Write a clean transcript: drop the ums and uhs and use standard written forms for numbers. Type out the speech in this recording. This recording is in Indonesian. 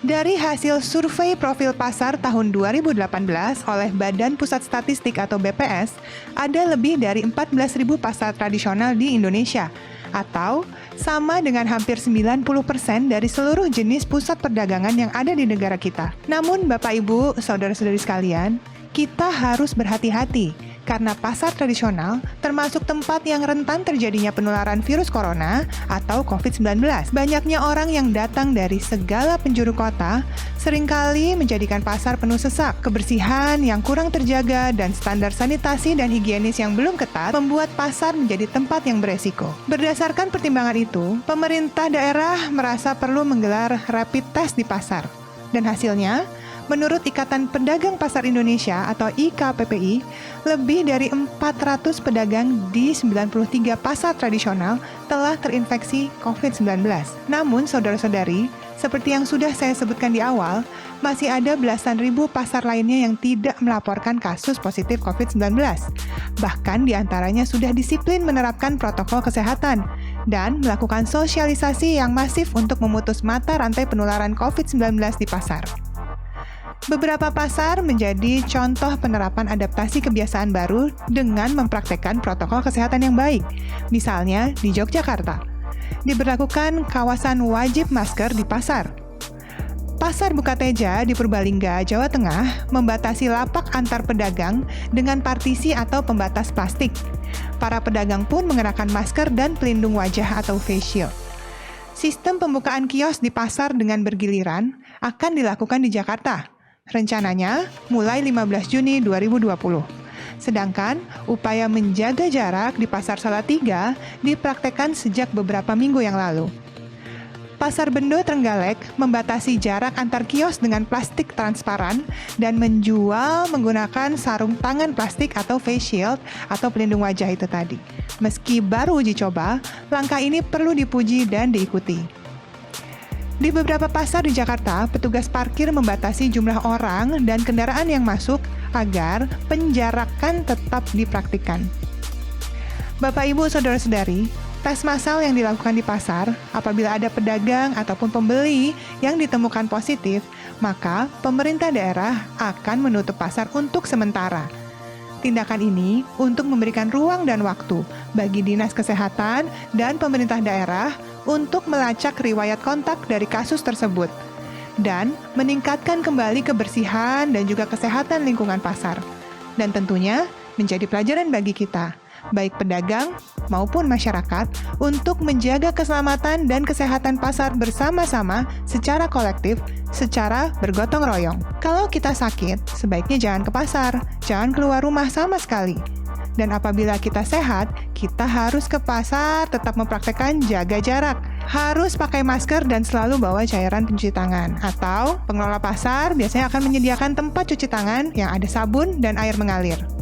Dari hasil survei profil pasar tahun 2018 oleh Badan Pusat Statistik atau BPS, ada lebih dari 14.000 pasar tradisional di Indonesia, atau sama dengan hampir 90% dari seluruh jenis pusat perdagangan yang ada di negara kita. Namun Bapak Ibu, saudara-saudari sekalian, kita harus berhati-hati karena pasar tradisional termasuk tempat yang rentan terjadinya penularan virus corona atau COVID-19. Banyaknya orang yang datang dari segala penjuru kota seringkali menjadikan pasar penuh sesak. Kebersihan yang kurang terjaga dan standar sanitasi dan higienis yang belum ketat membuat pasar menjadi tempat yang beresiko. Berdasarkan pertimbangan itu, pemerintah daerah merasa perlu menggelar rapid test di pasar. Dan hasilnya, menurut Ikatan Pedagang Pasar Indonesia atau IKPPI, lebih dari 400 pedagang di 93 pasar tradisional telah terinfeksi COVID-19. Namun, saudara-saudari, seperti yang sudah saya sebutkan di awal, masih ada belasan ribu pasar lainnya yang tidak melaporkan kasus positif COVID-19. Bahkan di antaranya sudah disiplin menerapkan protokol kesehatan dan melakukan sosialisasi yang masif untuk memutus mata rantai penularan COVID-19 di pasar. Beberapa pasar menjadi contoh penerapan adaptasi kebiasaan baru dengan mempraktekkan protokol kesehatan yang baik. Misalnya di Yogyakarta, diberlakukan kawasan wajib masker di pasar. Pasar Bukateja di Purbalingga, Jawa Tengah, membatasi lapak antar pedagang dengan partisi atau pembatas plastik. Para pedagang pun mengenakan masker dan pelindung wajah atau face shield. Sistem pembukaan kios di pasar dengan bergiliran akan dilakukan di Jakarta. Rencananya mulai 15 Juni 2020. Sedangkan upaya menjaga jarak di Pasar Salatiga dipraktekkan sejak beberapa minggu yang lalu. Pasar Bendo Trenggalek membatasi jarak antar kios dengan plastik transparan dan menjual menggunakan sarung tangan plastik atau face shield atau pelindung wajah itu tadi. Meski baru uji coba, langkah ini perlu dipuji dan diikuti. Di beberapa pasar di Jakarta, petugas parkir membatasi jumlah orang dan kendaraan yang masuk agar penjarakan tetap dipraktikkan. Bapak, Ibu, Saudara-saudari, tes massal yang dilakukan di pasar, apabila ada pedagang ataupun pembeli yang ditemukan positif, maka pemerintah daerah akan menutup pasar untuk sementara. Tindakan ini untuk memberikan ruang dan waktu bagi Dinas Kesehatan dan pemerintah daerah untuk melacak riwayat kontak dari kasus tersebut dan meningkatkan kembali kebersihan dan juga kesehatan lingkungan pasar. Dan tentunya menjadi pelajaran bagi kita, baik pedagang maupun masyarakat, untuk menjaga keselamatan dan kesehatan pasar bersama-sama secara kolektif, secara bergotong royong. Kalau kita sakit, sebaiknya jangan ke pasar, jangan keluar rumah sama sekali. Dan apabila kita sehat, kita harus ke pasar tetap mempraktekkan jaga jarak. Harus pakai masker dan selalu bawa cairan pencuci tangan. Atau pengelola pasar biasanya akan menyediakan tempat cuci tangan yang ada sabun dan air mengalir.